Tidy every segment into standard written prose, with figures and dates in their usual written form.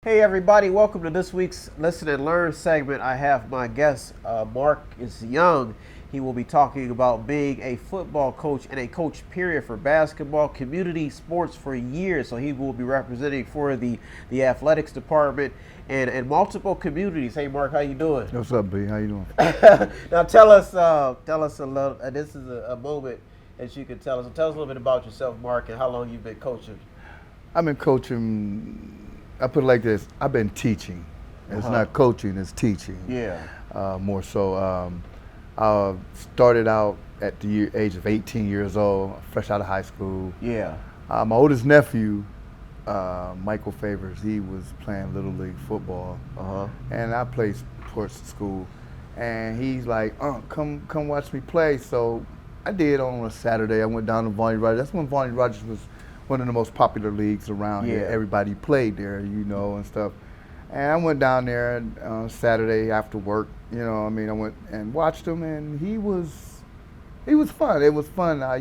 Hey everybody, welcome to this week's Listen and Learn segment. I have my guest, Mark is Young. He will be talking about being a football coach and a coach period for basketball, community sports for years. So he will be representing for the athletics department and multiple communities. Hey Mark, how you doing? What's up, B? How you doing? Now tell us a little, this is a moment that you can tell us. Tell us a little bit about yourself, Mark, and how long you've been coaching. I've been coaching. I put it like this: I've been teaching. It's not coaching; it's teaching. Yeah. More so. I started out at the age of 18 years old, fresh out of high school. Yeah. My oldest nephew, Michael Favors, he was playing Little League football, and I played sports at school. And he's like, come watch me play." So I did on a Saturday. I went down to Vonnie Rogers. That's when Vonnie Rogers was one of the most popular leagues around here. Everybody played there, and stuff. And I went down there on Saturday after work. I went and watched him, and he was fun. It was fun, and I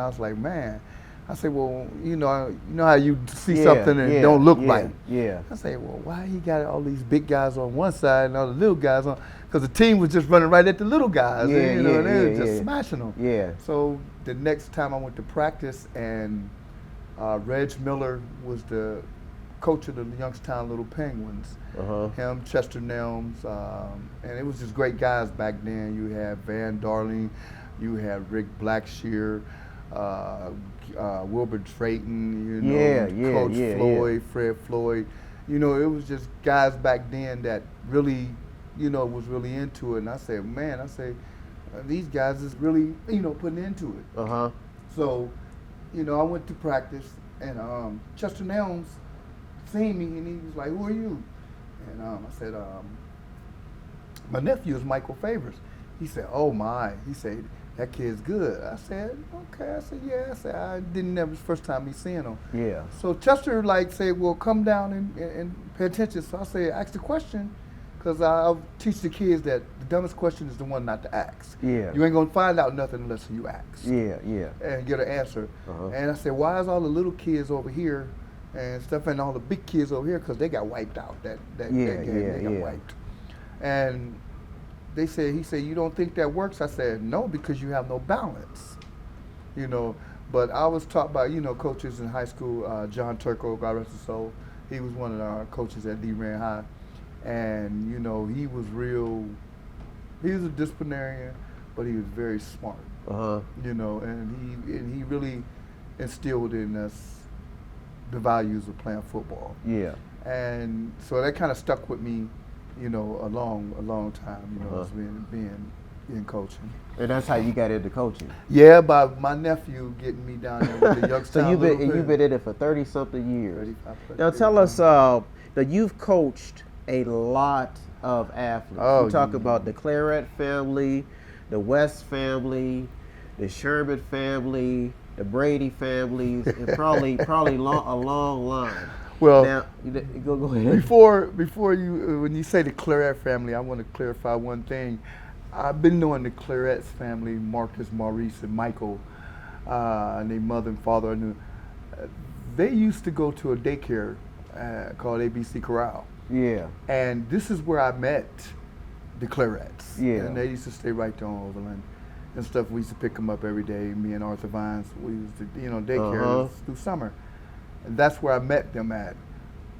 was like, man. I said, well, you know how you see something and it don't look right. Yeah. I say, well, why he got all these big guys on one side and all the little guys on? Because the team was just running right at the little guys, and they were just smashing them. Yeah. So the next time I went to practice, and Reg Miller was the coach of the Youngstown Little Penguins. Him, Chester Nelms, and it was just great guys back then. You had Van Darling, you had Rick Blackshear, Wilbur Drayton, Coach Floyd, Fred Floyd. It was just guys back then that really, was really into it. And I said, man, these guys is really, putting into it. So, I went to practice, and Chester Nelms seen me, and he was like, "Who are you?" And I said, "My nephew is Michael Favors." He said, "Oh my," he said, "that kid's good." I said, "Okay." I said, "Yeah." I said, "I didn't know it was the first time me seeing him." Yeah. So Chester said, "Well, come down and pay attention." So I said, "Ask the question," because I'll teach the kids that the dumbest question is the one not to ask. Yeah. You ain't gonna find out nothing unless you ask. Yeah. And get an answer. And I said, "Why is all the little kids over here and stuff, and all the big kids over here?" Because they got wiped out that game. They got wiped. And he said, "You don't think that works?" I said, "No, because you have no balance." But I was taught by, coaches in high school, John Turco, God rest his soul. He was one of our coaches at D-Ran High. And, he was a disciplinarian, but he was very smart. And he really instilled in us the values of playing football. Yeah. And so that kind of stuck with me, a long time, being in coaching. And that's how you got into coaching. Yeah, by my nephew getting me down there with the Youngstown. So you've been in it for 30-something years. Now tell us that you've coached a lot of athletes. You talk about the Claret family, the West family, the Sherman family, the Brady families, and probably a long line. Well, now, go ahead. Before you, when you say the Claret family, I want to clarify one thing. I've been knowing the Claret's family, Marcus, Maurice, and Michael, and their mother and father. I knew. They used to go to a daycare called ABC Corral. Yeah. And this is where I met the Clarets. Yeah. And they used to stay right there on Overland and stuff. We used to pick them up every day. Me and Arthur Vines, we used to, daycare through summer. And that's where I met them at.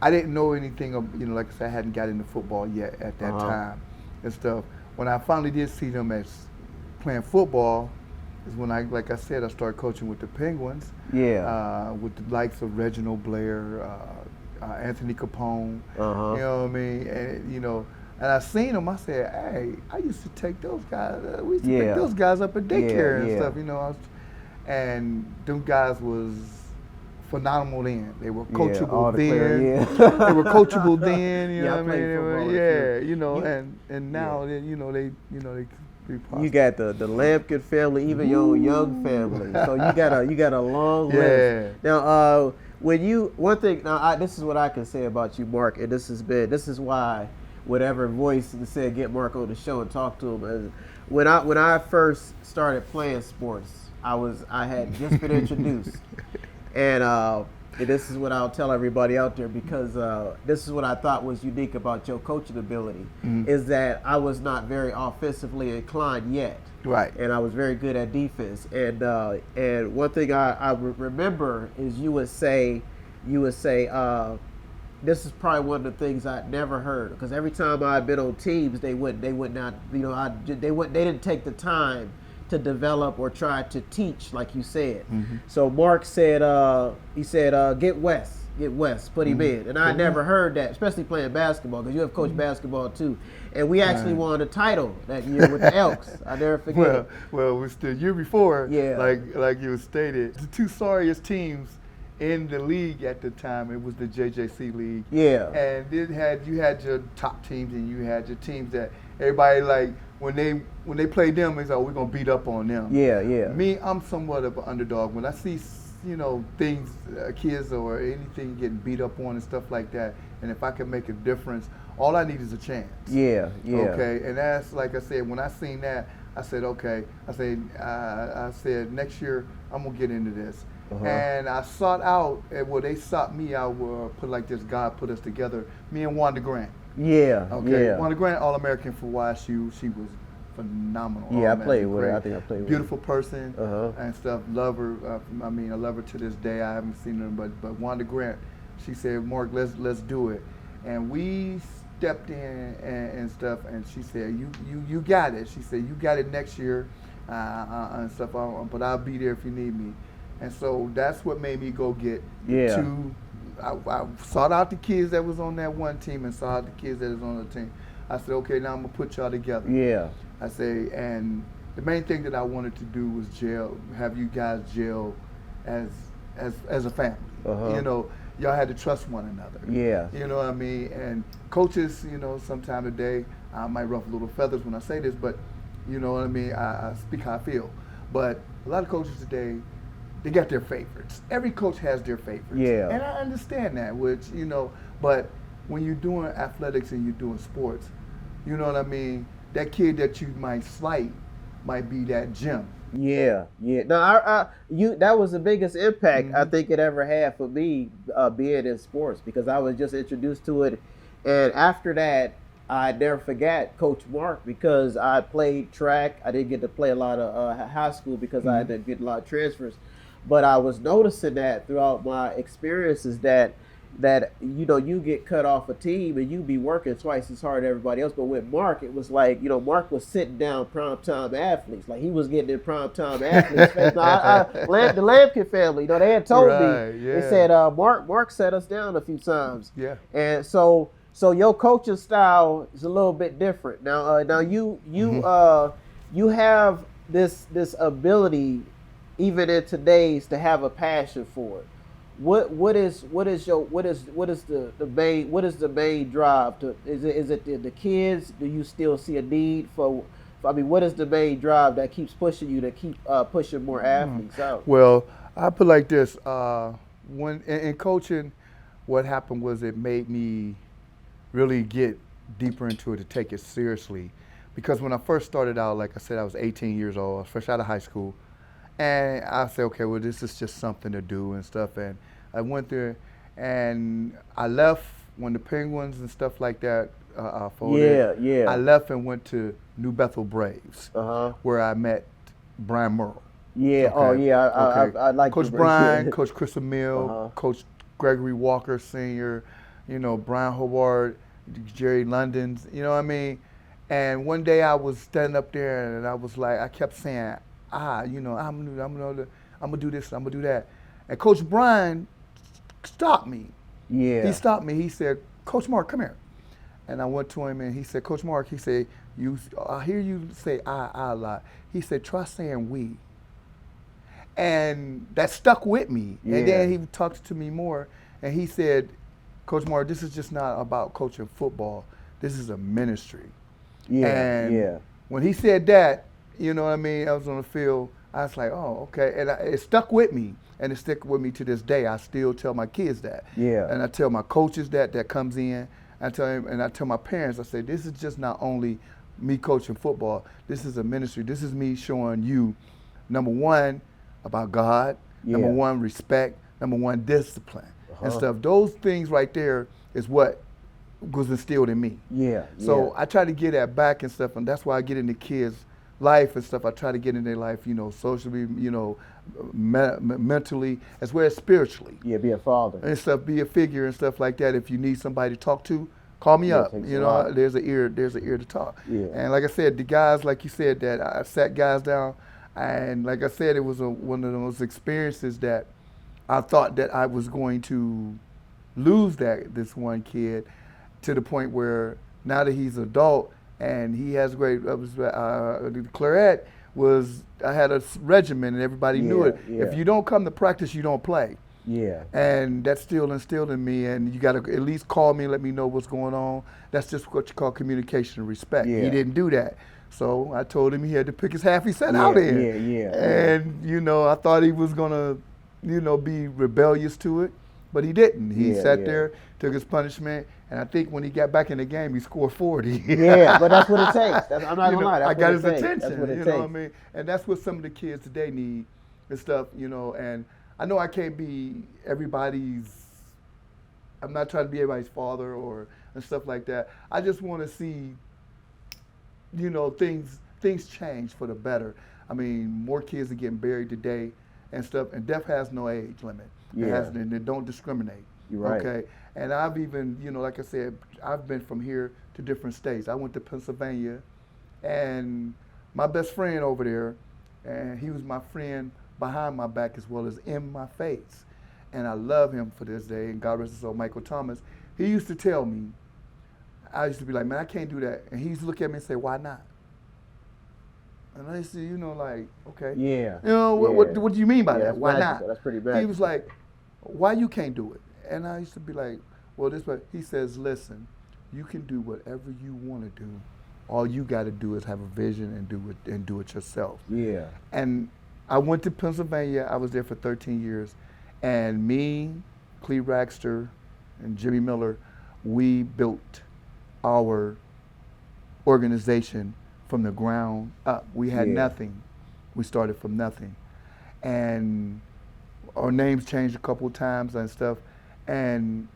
I didn't know anything of, like I said, I hadn't got into football yet at that time and stuff. When I finally did see them as playing football is when I started coaching with the Penguins. Yeah. With the likes of Reginald Blair, Anthony Capone, you know what I mean? And, and I seen them, I said, hey, I used to take those guys, we used to pick those guys up at daycare and stuff, and them guys was phenomenal then. They were coachable then. They were coachable then, you know what I mean? They were, and now, they be possible. You got the Lampkin family, even your own Young family. So you got a long list. Now, this is what I can say about you, Mark, and this is why whatever voice said get Mark on the show and talk to him. When I first started playing sports, I had just been introduced, and And this is what I'll tell everybody out there, because this is what I thought was unique about your coaching ability, is that I was not very offensively inclined yet. Right. And I was very good at defense. And one thing I remember is you would say, this is probably one of the things I'd never heard, because every time I'd been on teams, they would not, they didn't take the time to develop or try to teach, like you said. So Mark said, get West, put him in. And I never heard that, especially playing basketball, because you have coached basketball too. And we actually won a title that year with the Elks. I never forget it. Well, it was the year before, Yeah. like you stated, the two sorriest teams in the league at the time, it was the JJC league. Yeah. And you had your top teams, and you had your teams that everybody, like, when they played them, it's like, oh, we're gonna beat up on them. Yeah, yeah. Me, I'm somewhat of an underdog. When I see, things, kids or anything getting beat up on and stuff like that, and if I can make a difference, all I need is a chance. Yeah, yeah. Okay, and that's, like I said, when I seen that, I said, okay. I said next year I'm gonna get into this. And I sought out, they sought me out, put like this, God put us together, me and Wanda Grant. Yeah, Okay, yeah. Wanda Grant, All-American for YSU. She was phenomenal. Yeah, I played with her. I think I played with her. Beautiful person and stuff. Love her. I love her to this day. I haven't seen her, but Wanda Grant, she said, Mark, let's do it. And we stepped in and stuff, and she said, you got it. She said, you got it next year and stuff, but I'll be there if you need me. And so that's what made me go get two. I sought out the kids that was on that one team and sought out the kids that was on the team. I said, okay, now I'm gonna put y'all together. Yeah. I say, and the main thing that I wanted to do was have you guys gel as a family. Y'all had to trust one another. Yeah. You know what I mean? And coaches, sometime today, I might ruffle little feathers when I say this, but you know what I mean? I speak how I feel. But a lot of coaches today, they got their favorites. Every coach has their favorites. Yeah. And I understand that, but when you're doing athletics and you're doing sports, you know what I mean? That kid that you might slight might be that gem. Yeah, yeah. No, that was the biggest impact I think it ever had for me, being in sports, because I was just introduced to it. And after that, I never forgot Coach Mark, because I played track. I didn't get to play a lot of high school because I had to get a lot of transfers. But I was noticing that throughout my experiences that you get cut off a team and you be working twice as hard as everybody else. But with Mark, it was like, Mark was sitting down primetime athletes. Like, he was getting in primetime athletes. The Lampkin family, they had told me. Yeah. They said Mark sat us down a few times. Yeah. And so your coaching style is a little bit different. Now you have this ability, even in today's, to have a passion for it. What is the main drive to? Is it the kids? Do you still see a need for? What is the main drive that keeps pushing you to keep pushing more athletes out? Well, I put it like this: when in coaching, what happened was it made me really get deeper into it, to take it seriously, because when I first started out, like I said, I was 18 years old, I was fresh out of high school. And I said, okay, well, this is just something to do and stuff. And I went there, and I left when the Penguins and stuff like that folded. Yeah. I left and went to New Bethel Braves, where I met Brian Merle. Yeah. Okay. Oh, yeah. I like Coach Brian, Coach Chris Emile, Coach Gregory Walker Sr., Brian Hobart, Jerry London's, you know what I mean? And one day I was standing up there, and I was like, I kept saying, I'm gonna do this, I'm gonna do that. And Coach Brian stopped me. Yeah. He stopped me. He said, Coach Mark, come here. And I went to him, and he said, Coach Mark, he said, I hear you say I a lot. He said, try saying we. And that stuck with me. Yeah. And then he talked to me more, and he said, Coach Mark, this is just not about coaching football. This is a ministry. Yeah. And when he said that, you know what I mean, I was on the field, I was like, oh, okay. And it stuck with me, and it stuck with me to this day. I still tell my kids that. Yeah. And I tell my coaches that comes in. I tell my parents, I say, this is just not only me coaching football. This is a ministry. This is me showing you, number one, about God. Number one, respect. Number one, discipline and stuff. Those things right there is what was instilled in me. Yeah. So I try to get that back and stuff, and that's why I get into kids' life and stuff. I try to get in their life, socially, mentally, as well as spiritually. Yeah, be a father. And stuff, be a figure and stuff like that. If you need somebody to talk to, call me up. There's an ear to talk. Yeah. And like I said, the guys, like you said, that I sat guys down, and like I said, it was one of those experiences that I thought that I was going to lose this one kid, to the point where now that he's adult and he has great, Claret I had a regimen and everybody knew it. Yeah. If you don't come to practice, you don't play. Yeah. And that's still instilled in me, and you got to at least call me and let me know what's going on. That's just what you call communication and respect. Yeah. He didn't do that. So I told him he had to pick his half. He sat out in. Yeah. And, I thought he was going to, be rebellious to it, but he didn't. He sat there, took his punishment, and I think when he got back in the game, he scored 40. Yeah, but that's what it takes. I'm not going to lie. That's I got what his it takes. attention, That's what it you takes. know what I mean? And that's what some of the kids today need and stuff, and I know I can't be I'm not trying to be everybody's father and stuff like that. I just want to see, things change for the better. I mean, more kids are getting buried today and stuff, and death has no age limit. And they don't discriminate. You're right. Okay? And I've even, like I said, I've been from here to different states. I went to Pennsylvania, and my best friend over there, and he was my friend behind my back as well as in my face. And I love him for this day, and God rest his soul, Michael Thomas. He used to tell me, I used to be like, man, I can't do that. And he used to look at me and say, why not? And I used to, okay. Yeah. What do you mean by that? Why magical. not? That's pretty bad. He was like, why you can't do it? And I used to be like, well, this way. He says, listen, you can do whatever you want to do. All you got to do is have a vision and do it yourself. Yeah. And I went to Pennsylvania. I was there for 13 years. And me, Cleve Raxter, and Jimmy Miller, we built our organization from the ground up. We had nothing. We started from nothing. And our names changed a couple of times and stuff. And,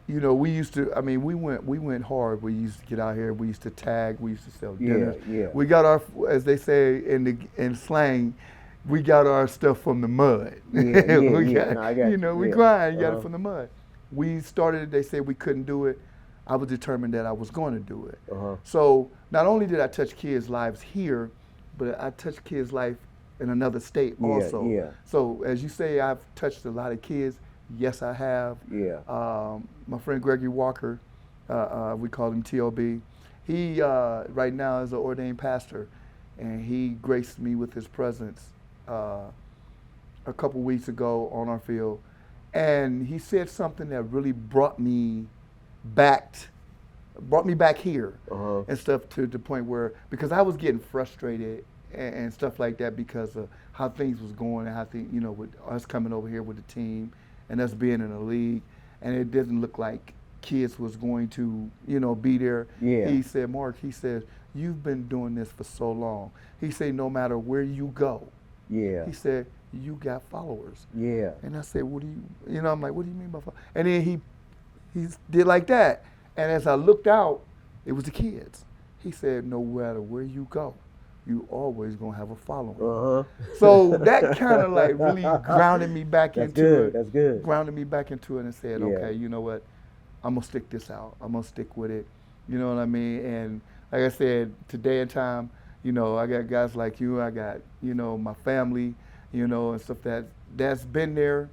we used to, we went hard. We used to get out here. We used to tag. We used to sell dinners. Yeah. We got our, as they say in slang, we got our stuff from the mud. We grind, you got it from the mud. We started, they said we couldn't do it. I was determined that I was going to do it. So not only did I touch kids' lives here, but I touched kids' life in another state also. Yeah. So as you say, I've touched a lot of kids. Yes, I have. Yeah. My friend Gregory Walker, we call him TLB. He right now is an ordained pastor, and he graced me with his presence a couple weeks ago on our field, and he said something that really brought me back here and stuff, to the point where, because I was getting frustrated and stuff like that because of how things was going and how things, with us coming over here with the team and us being in the league, and it didn't look like kids was going to, be there. Yeah. He said, Mark, he says, you've been doing this for so long. He said, no matter where you go, he said, you got followers. Yeah. And I said, what do you, I'm like, what do you mean by followers? And then he did like that. And as I looked out, it was the kids. He said, no matter where you go, you always gonna have a following. So that kind of like really grounded me back into it. That's good. Grounded me back into it and said, okay, you know what? I'm gonna stick this out. I'm gonna stick with it. You know what I mean? And like I said, today and time, I got guys like you. I got, my family, and stuff that's been there,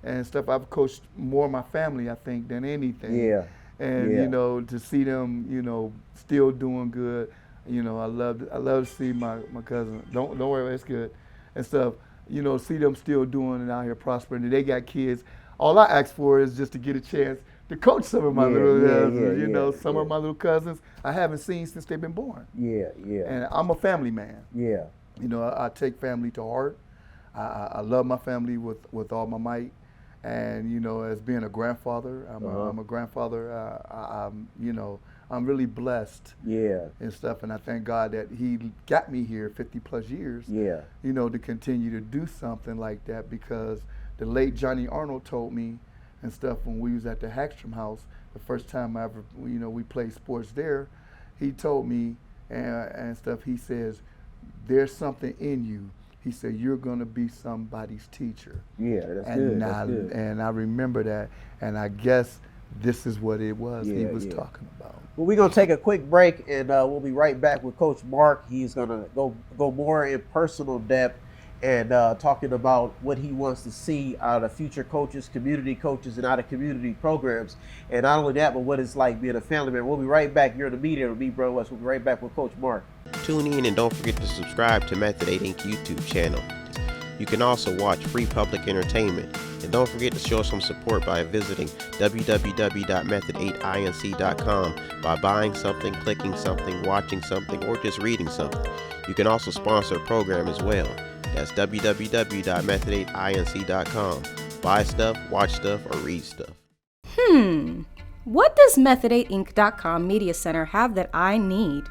and stuff. I've coached more of my family, I think, than anything. Yeah. And to see them, still doing good. I love to see my cousin. Don't worry, it's good, and stuff. See them still doing it out here prospering. And they got kids. All I ask for is just to get a chance to coach some of my little cousins. Some of my little cousins I haven't seen since they've been born. Yeah. And I'm a family man. Yeah. I take family to heart. I love my family with all my might. And as being a grandfather, I'm a grandfather. I'm really blessed. Yeah. And stuff, and I thank God that He got me here 50 plus years. Yeah. To continue to do something like that, because the late Johnny Arnold told me and stuff when we was at the Hackstrom house, the first time I ever, we played sports there, he told me and stuff, he says, there's something in you. He said, you're going to be somebody's teacher. Yeah, that's good. That's good. And I remember that, and I guess this is what it was he was talking about. Well, we're going to take a quick break, and we'll be right back with Coach Mark. He's going to go more in personal depth and talking about what he wants to see out of future coaches, community coaches, and out of community programs. And not only that, but what it's like being a family member. We'll be right back. You're in the Mediator with me, Bro West. We'll be right back with Coach Mark. Tune in and don't forget to subscribe to Method 8 Inc. YouTube channel. You can also watch free public entertainment. And don't forget to show some support by visiting www.method8inc.com by buying something, clicking something, watching something, or just reading something. You can also sponsor a program as well. That's www.method8inc.com. Buy stuff, watch stuff, or read stuff. What does Method8inc.com Media Center have that I need?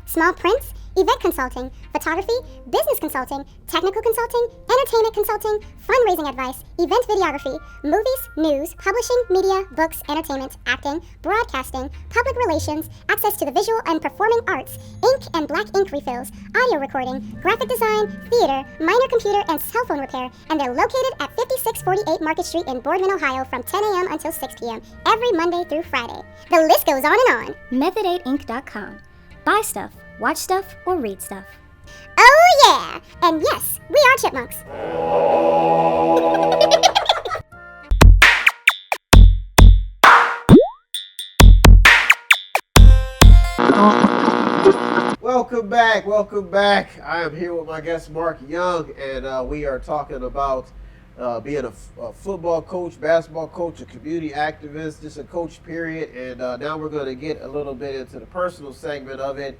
Small prints, event consulting, photography, business consulting, technical consulting, entertainment consulting, fundraising advice, event videography, movies, news, publishing, media, books, entertainment, acting, broadcasting, public relations, access to the visual and performing arts, ink and black ink refills, audio recording, graphic design, theater, minor computer and cell phone repair, and they're located at 5648 Market Street in Boardman, Ohio from 10 a.m. until 6 p.m. every Monday through Friday. The list goes on and on. Method8inc.com. Buy stuff, watch stuff, or read stuff. Oh yeah! And yes, we are chipmunks. Welcome back. I am here with my guest Mark Young, and we are talking about being a football coach, basketball coach, a community activist, just a coach period. And now we're going to get a little bit into the personal segment of it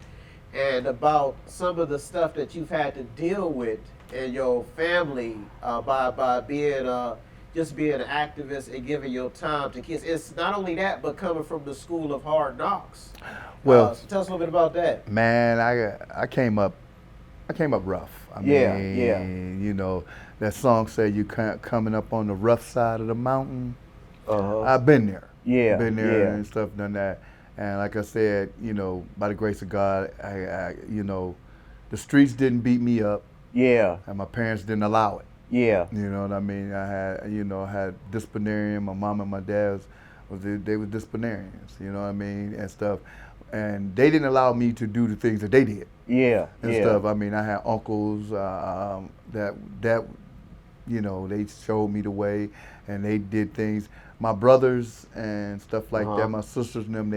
and about some of the stuff that you've had to deal with in your family by being just being an activist and giving your time to kids. It's not only that, but coming from the school of hard knocks. Well, so tell us a little bit about that. Man, I came up rough. I mean, you know, that song said you coming up on the rough side of the mountain. I've been there. Been there and stuff, done that. And like I said, you know, by the grace of God, I you know, the streets didn't beat me up. And my parents didn't allow it. You know what I mean? I had disciplinarian. My mom and my dad they were disciplinarians. You know what I mean, and stuff. And they didn't allow me to do the things that they did. And stuff. I mean, I had uncles that you know, they showed me the way, and they did things. My brothers and stuff like that. My sisters and them,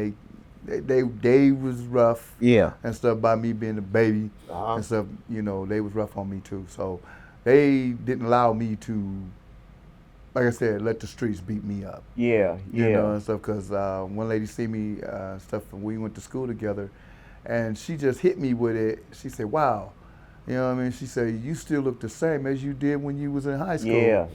they was rough. And stuff by me being a baby and stuff. You know, they was rough on me too. So they didn't allow me to, like I said, let the streets beat me up. You know, and stuff, because one lady see me stuff, and we went to school together, and she just hit me with it. She said, wow, you know what I mean? She said, you still look the same as you did when you was in high school.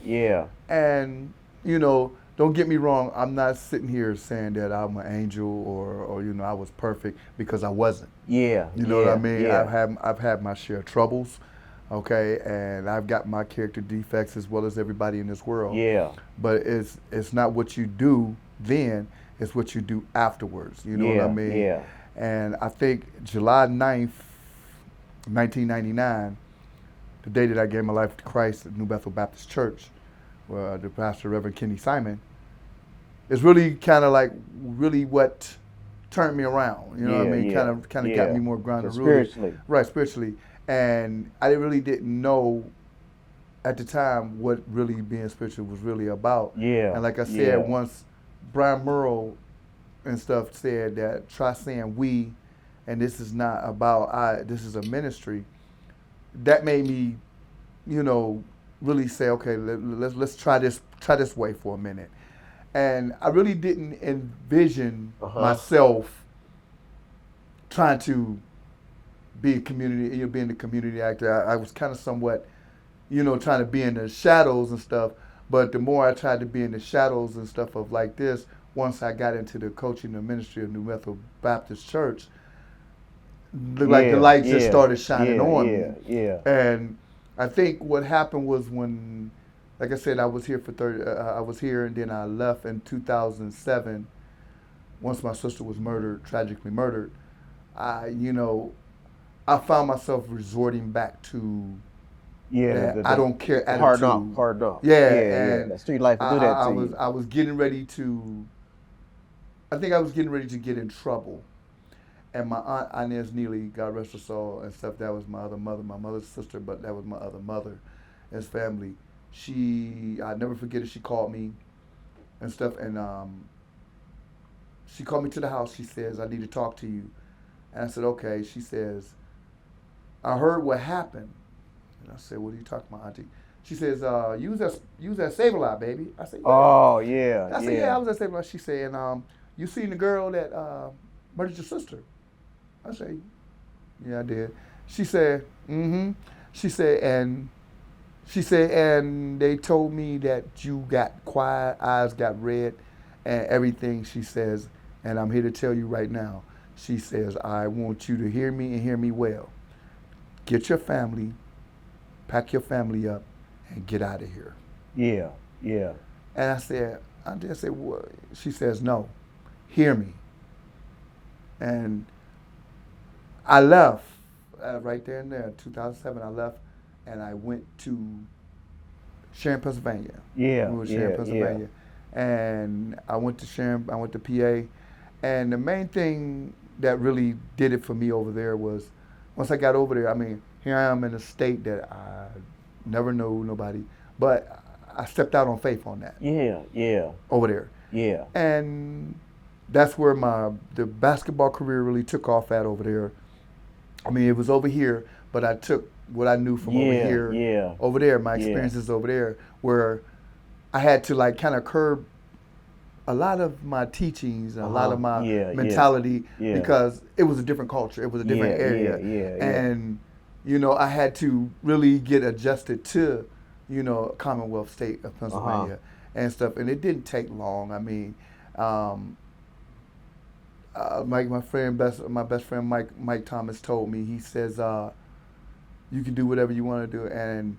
And, you know, don't get me wrong, I'm not sitting here saying that I'm an angel or you know, I was perfect, because I wasn't. You know what I mean? I've had my share of troubles. Okay, and I've got my character defects as well as everybody in this world. But it's not what you do then, it's what you do afterwards. You know what I mean? And I think July 9th, 1999, the day that I gave my life to Christ at New Bethel Baptist Church, where the pastor, Reverend Kenny Simon, is really kind of like really what turned me around. You know what I mean? Kind of got me more grounded, spiritually. Right, spiritually. And I really didn't know at the time what really being spiritual was really about. And like I said, once Brian Murrow and stuff said that, try saying we, and this is not about I, this is a ministry, that made me, you know, really say, okay, let's try this way for a minute. And I really didn't envision myself trying to be a community, you know, being a community actor. I was kind of somewhat, you know, trying to be in the shadows and stuff. But the more I tried to be in the shadows and stuff of like this, once I got into the coaching and ministry of New Bethel Baptist Church, like the light just started shining on me. And I think what happened was when like I said, I was here for 30. I was here, and then I left in 2007. Once my sister was murdered, tragically murdered, I found myself resorting back to I don't care attitude. Hard knock. Yeah, and that street life will do that to you. I was getting ready to. I think I was getting ready to get in trouble, and my aunt Inez Neely, God rest her soul, and stuff. That was my other mother, my mother's sister, but that was my other mother, as family. I never forget it. She called me, and stuff, and she called me to the house. She says, "I need to talk to you," and I said, "Okay." She says, "I heard what happened." And I said, "What are you talking about, Auntie?" She says, "You was at Save-A-Lot, baby." I said, "Yeah." Oh, yeah. I said, "Yeah, I was at Save-A-Lot." She said, "And you seen the girl that murdered your sister?" I said, "Yeah, I did." She said, "Mm-hmm." She said, and they told me that you got quiet, eyes got red, and everything." She says, "And I'm here to tell you right now." She says, "I want you to hear me and hear me well. Get your family, pack your family up, and get out of here." Yeah, yeah. And I said, "What?" She says, "No, hear me." And I left right there and there. 2007, I left, and I went to Sharon, Pennsylvania. Yeah, We were Sharon, Pennsylvania. And I went to PA. And the main thing that really did it for me over there was, once I got over there, I mean, here I am in a state that I never knew nobody, but I stepped out on faith on that. Yeah, yeah. Over there. Yeah. And that's where the basketball career really took off at over there. I mean, it was over here, but I took what I knew from over here, over there, my experiences over there, where I had to like kind of curb a lot of my teachings, a lot of my mentality, because it was a different culture, it was a different area, and I had to really get adjusted to, Commonwealth State of Pennsylvania and stuff, and it didn't take long. I mean, like my best friend Mike Thomas told me, he says, "You can do whatever you want to do," and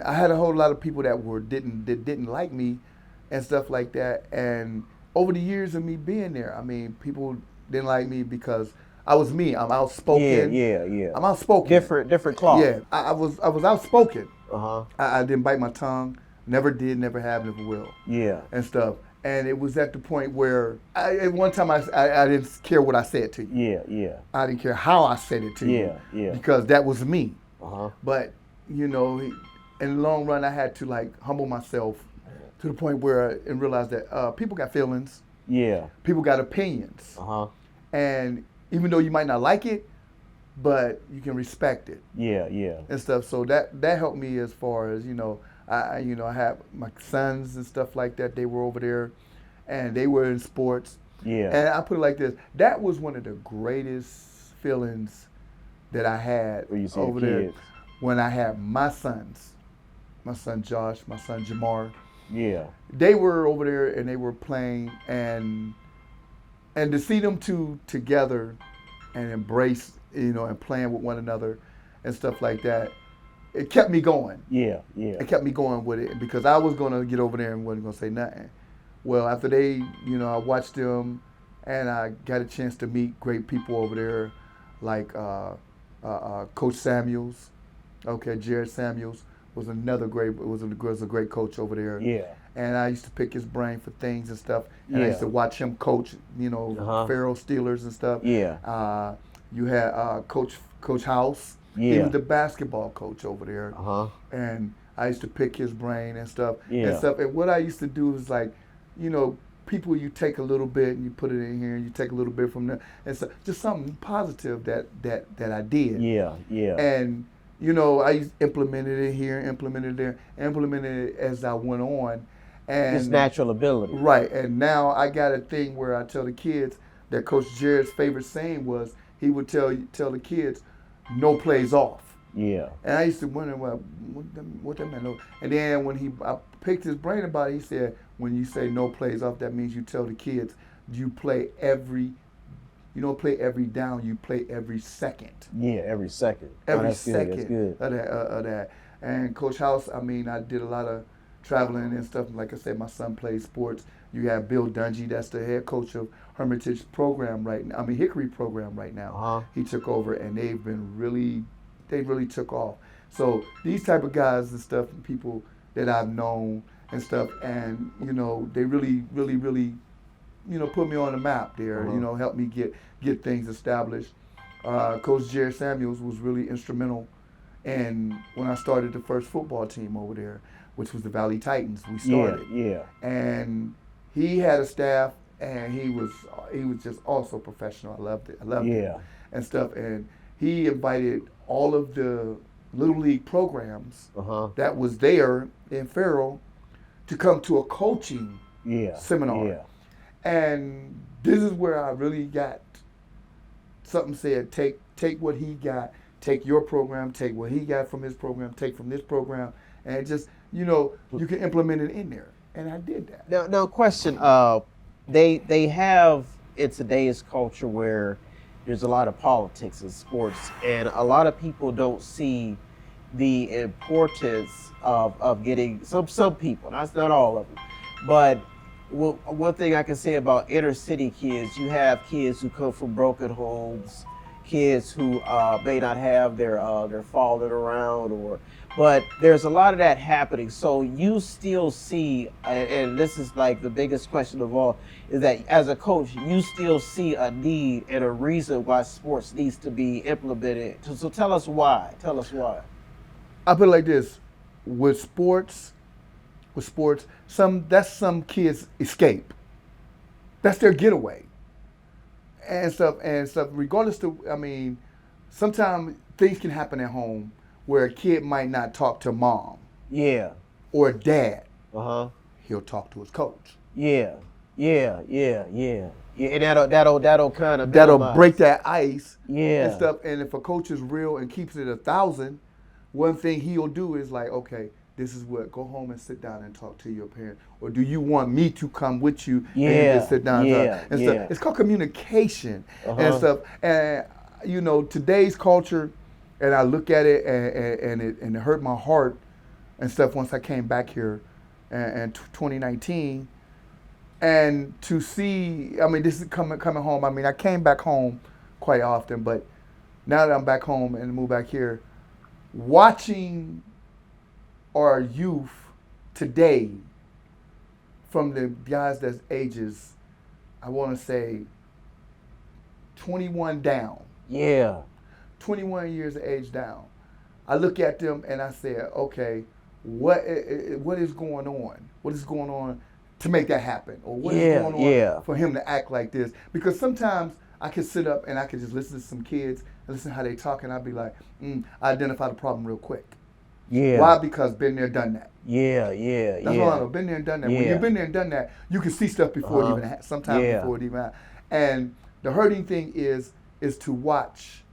I had a whole lot of people that didn't like me and stuff like that. And over the years of me being there, I mean, people didn't like me because I was me. I'm outspoken. Yeah. I'm outspoken. Different cloth. Yeah, I was outspoken. Uh-huh. I didn't bite my tongue. Never did. Never have. Never will. Yeah. And stuff. And it was at the point where at one time I didn't care what I said to you. Yeah. I didn't care how I said it to you. Yeah. Because that was me. Uh-huh. But in the long run, I had to like humble myself to the point where and realize that people got feelings. Yeah. People got opinions. Uh-huh. And even though you might not like it, but you can respect it. Yeah. And stuff. So that helped me as far as, I had my sons and stuff like that. They were over there and they were in sports. Yeah. And I put it like this. That was one of the greatest feelings that I had over there when I had my sons. My son Josh, my son Jamar. Yeah. They were over there and they were playing, and to see them two together and embrace, and playing with one another and stuff like that, it kept me going. Yeah. It kept me going with it because I was going to get over there and wasn't going to say nothing. Well, after they, I watched them and I got a chance to meet great people over there like Coach Samuels. Okay, Jared Samuels was a great coach over there. Yeah. And I used to pick his brain for things and stuff. And I used to watch him coach, Pharaoh Steelers and stuff. Yeah. You had Coach House. Yeah. He was the basketball coach over there. Uh-huh. And I used to pick his brain and stuff. Yeah. And what I used to do is like, people, you take a little bit and you put it in here and you take a little bit from there. And so just something positive that I did. Yeah. And I implemented it here, implemented it there, implemented it as I went on. And it's natural ability. Right. And now I got a thing where I tell the kids that Coach Jared's favorite saying was he would tell the kids, no plays off. Yeah. And I used to wonder what that meant. And then I picked his brain about it, he said, when you say no plays off, that means you tell the kids you don't play every down, you play every second. Yeah, every second. Every That's second good. Of that. And Coach House, I mean, I did a lot of traveling and stuff. Like I said, my son plays sports. You have Bill Dungy, that's the head coach of Hermitage program right now. I mean, Hickory program right now. He took over, and they really took off. So these type of guys and stuff, and people that I've known and stuff, and they really, put me on the map there. Helped me get things established. Coach Jerry Samuels was really instrumental, and when I started the first football team over there, which was the Valley Titans, we started. And he had a staff, and he was just also professional. I loved it. And stuff. And he invited all of the Little League programs that was there in Farrell to come to a coaching seminar. And this is where I really got something said, take what he got, take your program, take what he got from his program, take from this program, and just, you can implement it in there. And I did that. Now question, they have in today's culture where there's a lot of politics in sports, and a lot of people don't see the importance of getting some people, that's not all of them, but one thing I can say about inner city kids, you have kids who come from broken homes, kids who may not have their falling around, but there's a lot of that happening. So you still see, and this is like the biggest question of all, is that as a coach, you still see a need and a reason why sports needs to be implemented. So tell us why. I put it like this: with sports, some kids escape. That's their getaway. And stuff. Regardless sometimes things can happen at home where a kid might not talk to mom. Or dad. He'll talk to his coach. Yeah. And that'll kind of break that ice. And stuff. And if a coach is real and keeps it 1,000, one thing he'll do is like, okay, this is what, go home and sit down and talk to your parent. Or do you want me to come with you and just sit down and stuff? It's called communication and stuff. And today's culture, and I look at it and it hurt my heart and stuff once I came back here in 2019. And to see, this is coming home. I came back home quite often, but now that I'm back home and moved back here, watching our youth today, from the guys that's ages, I want to say 21 down. 21 years of age down. I look at them and I say, okay, what is going on? What is going on to make that happen? Or what is going on for him to act like this? Because sometimes I can sit up and I can just listen to some kids and listen to how they talk, and I'd be like, I identify the problem real quick. Why? Because been there, done that. That's all I know. Been there and done that. When you've been there and done that, you can see stuff before it even happens. Sometimes before it even happens. And the hurting thing is to watch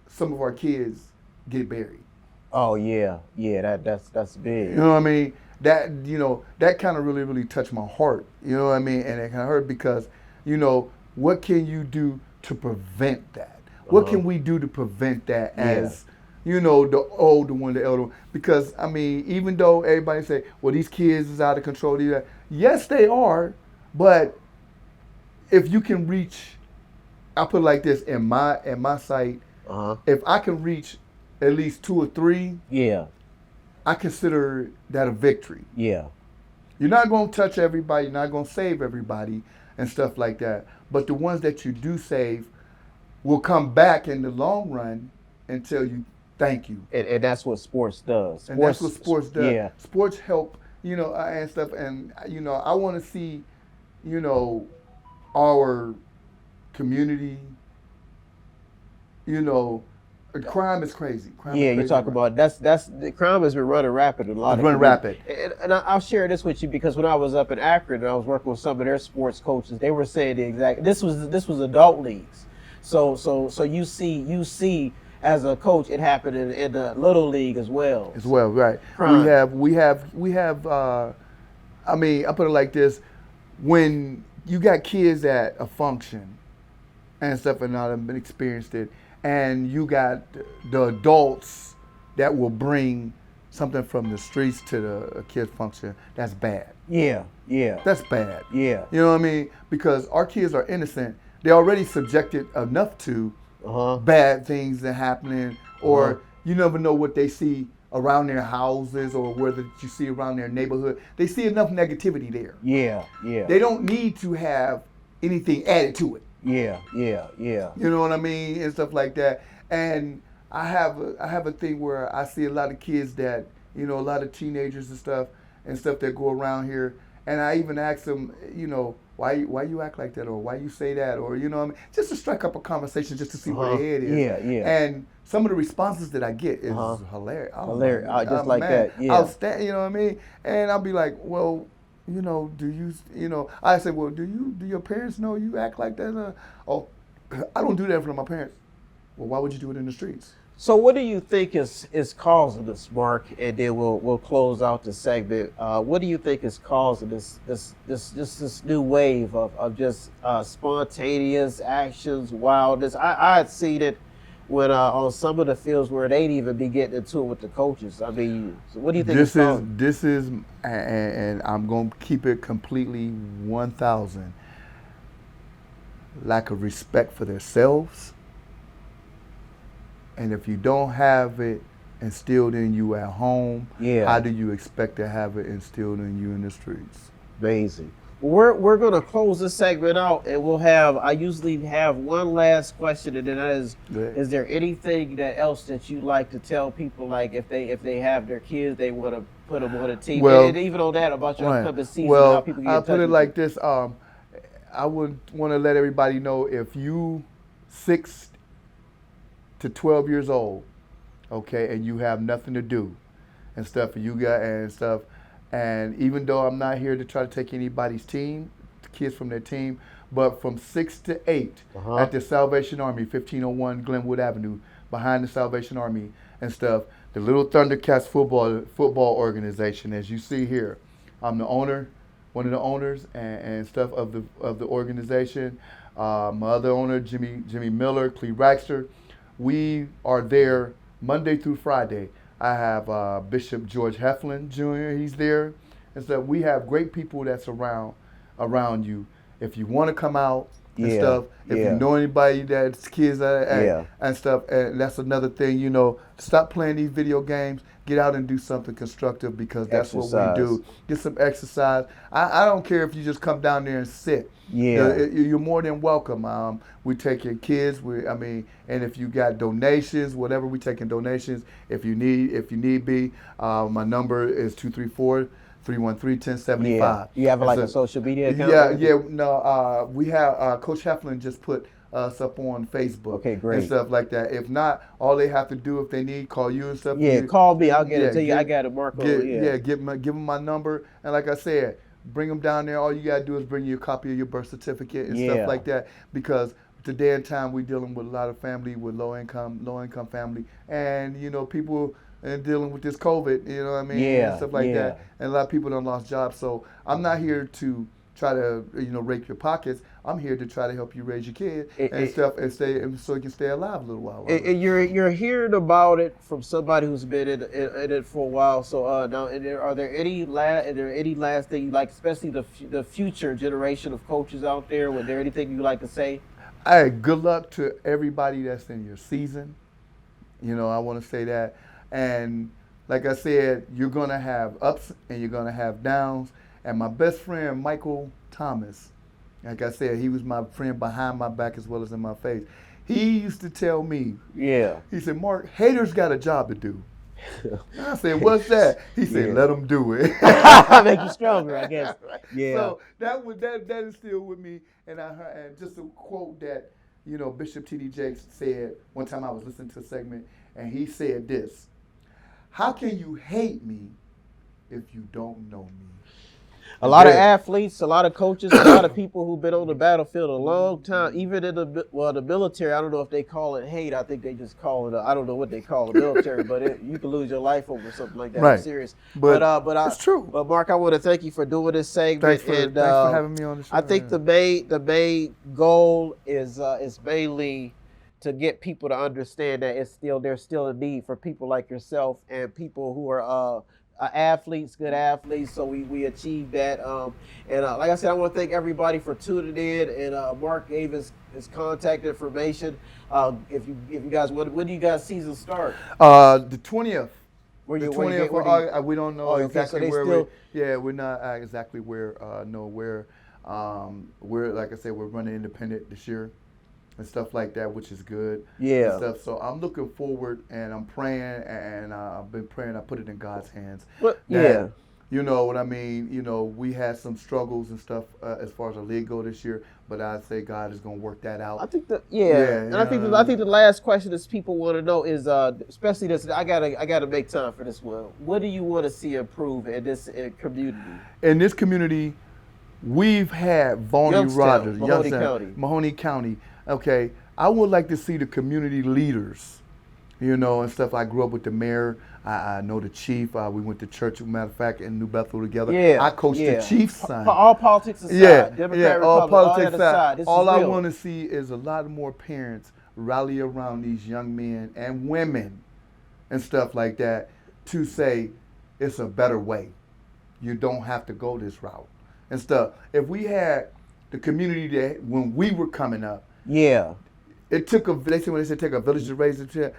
some of our kids get buried. That's big. You know what I mean? That kind of really touched my heart. You know what I mean? And it kind of hurt because, what can you do to prevent that? What can we do to prevent that as, the older one, the elder one? Because, even though everybody say, well, these kids is out of control, yes, they are. But if you can reach, I'll put it like this, in my sight, if I can reach at least 2 or 3, I consider that a victory. You're not going to touch everybody, you're not going to save everybody and stuff like that. But the ones that you do save will come back in the long run and tell you thank you. And that's what sports does. And that's what sports does. Sports help, and stuff. And, I want to see, our community, crime is crazy. You talk about the crime has been running rapid in a lot of running rapid. And I'll share this with you because when I was up in Akron and I was working with some of their sports coaches, they were saying the exact. This was adult leagues. So you see as a coach it happened in the little league as well. Right. Crime. We have. I put it like this: when you got kids at a function and stuff, and I've been experienced it. And you got the adults that will bring something from the streets to the kids function, that's bad. Yeah. That's bad. Yeah. You know what I mean? Because our kids are innocent. They're already subjected enough to bad things that happening, or you never know what they see around their houses or whether you see around their neighborhood. They see enough negativity there. Yeah. They don't need to have anything added to it. Yeah. You know what I mean? And stuff like that. And I have a thing where I see a lot of kids that, a lot of teenagers and stuff that go around here. And I even ask them, why you act like that, or why you say that, or what I mean, just to strike up a conversation, just to see where their head is. Yeah. And some of the responses that I get is hilarious. Hilarious, just like that. Yeah. Outstanding. You know what I mean? And I'll be like, well, do you, I say, well, do your parents know you act like that? Oh, I don't do that in front of my parents. Well, why would you do it in the streets? So what do you think is causing this, Mark? And then we'll close out the segment. What do you think is causing this new wave of just spontaneous actions, wildness? I had seen it when on some of the fields where they'd even be getting into it with the coaches. I mean, so what do you think? This is, and I'm gonna keep it completely 1,000. Lack of respect for themselves. And if you don't have it instilled in you at home, how do you expect to have it instilled in you in the streets? Amazing. We're going to close this segment out, and I usually have one last question, and then that is there anything else that you like to tell people, like if they have their kids, they want to put them on a team, and even on that about your upcoming season, how people get in touch I'll put it with like this. I would want to let everybody know, if you 6 to 12 years old, okay, and you have nothing to do and stuff, and even though I'm not here to try to take anybody's team, kids from their team, but from 6 to 8 at the Salvation Army, 1501 Glenwood Avenue, behind the Salvation Army and stuff, the Little Thundercats football organization, as you see here. I'm the owner, one of the owners and stuff of the organization. My other owner, Jimmy Miller, Cleve Raxter. We are there Monday through Friday. I have Bishop George Heflin Jr., he's there. And so we have great people that's around you. If you want to come out and stuff, if you know anybody that's kids and stuff, and that's another thing, stop playing these video games, get out and do something constructive, because that's what we do. Get some exercise. I don't care if you just come down there and sit. You're more than welcome. We take your kids. And if you got donations, whatever, we taking donations. If you need be, my number is 234-313-1075. You have a social media account? No, we have Coach Heflin just put us up on Facebook. Okay, great. And stuff like that. If not, all they have to do, if they need, call you and stuff. Call me. I'll get it to you. I got it, Marco. Give them my number. And like I said, bring them down there. All you gotta do is bring you a copy of your birth certificate and stuff like that, because today and time we're dealing with a lot of family with low income family, and people dealing with this COVID, and stuff like that, and a lot of people done lost jobs. So I'm not here to try to rape your pockets. I'm here to try to help you raise your kid and stuff, and so you can stay alive a little while. And you're hearing about it from somebody who's been in it for a while. So now, are there any last thing you like, especially the future generation of coaches out there? Was there anything you'd like to say? Hey, good luck to everybody that's in your season. I want to say that. And like I said, you're going to have ups and you're going to have downs. And my best friend, Michael Thomas, like I said, he was my friend behind my back as well as in my face. He used to tell me, he said, Mark, haters got a job to do. I said, what's that? He said, let them do it. Make you stronger, I guess. So that is still with me. And just a quote that, Bishop T.D. Jakes said one time. I was listening to a segment, and he said this: how can you hate me if you don't know me? A lot of athletes, a lot of coaches, a lot of people who've been on the battlefield a long time, even in the military. I don't know if they call it hate. I think they just call it, I don't know what they call the military, but you can lose your life over something like that. Right. I'm serious. But it's true. But Mark, I want to thank you for doing this segment. Thanks for having me on the show. I think the main goal is mainly to get people to understand that there's still a need for people like yourself and people who are athletes, good athletes. So we achieved that. And like I said, I want to thank everybody for tuning in. And Mark gave his contact information. If you guys want, when do you guys season start? The 20th. Where The you, 20th. We don't know exactly so where still, we're not exactly where. We're like I said, we're running independent this year and stuff like that, which is good. Yeah. And stuff. So I'm looking forward, and I'm praying, and I've been praying. I put it in God's hands. But, that, yeah. You know what I mean? You know, we had some struggles and stuff as far as the league go this year, but I'd say God is going to work that out. I think and I think the last question that people want to know is, especially this. I gotta make time for this one. What do you want to see improve in this community? In this community, we've had Vonnie Rogers, Mahoney County. Okay, I would like to see the community leaders, you know, and stuff. I grew up with the mayor. I know the chief. We went to church, matter of fact, in New Bethel together. Yeah, I coached the chief's son. All politics aside, Democrat, all Republican, politics aside. All I want to see is a lot more parents rally around these young men and women and stuff like that to say it's a better way. You don't have to go this route and stuff. If we had the community that when we were coming up, it took they said take a village to raise a child.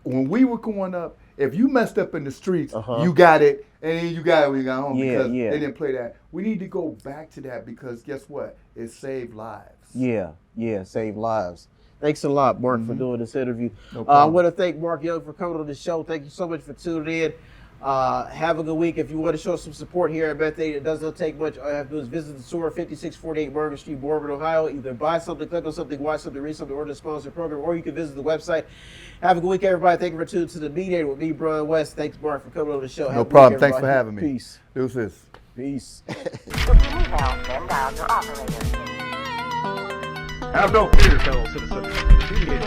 When we were growing up, if you messed up in the streets, you got it, and then you got it when you got home because they didn't play that. We need to go back to that because guess what? It saved lives. Yeah, saved lives. Thanks a lot, Mark, for doing this interview. No I want to thank Mark Young for coming on the show. Thank you so much for tuning in. Have a good week. If you want to show some support here at Method 8, it does not take much. All you have to do is visit the store, 5648 Market Street, Bourbon, Ohio. Either buy something, click on something, watch something, read something, or the sponsor program, or you can visit the website. Have a good week, everybody. Thank you for tuning to the Mediator with me, Brian West. Thanks, Mark, for coming on the show. No problem. Thanks for having me. Peace. Deuces. Peace. Have no fear, fellow citizens. The Mediator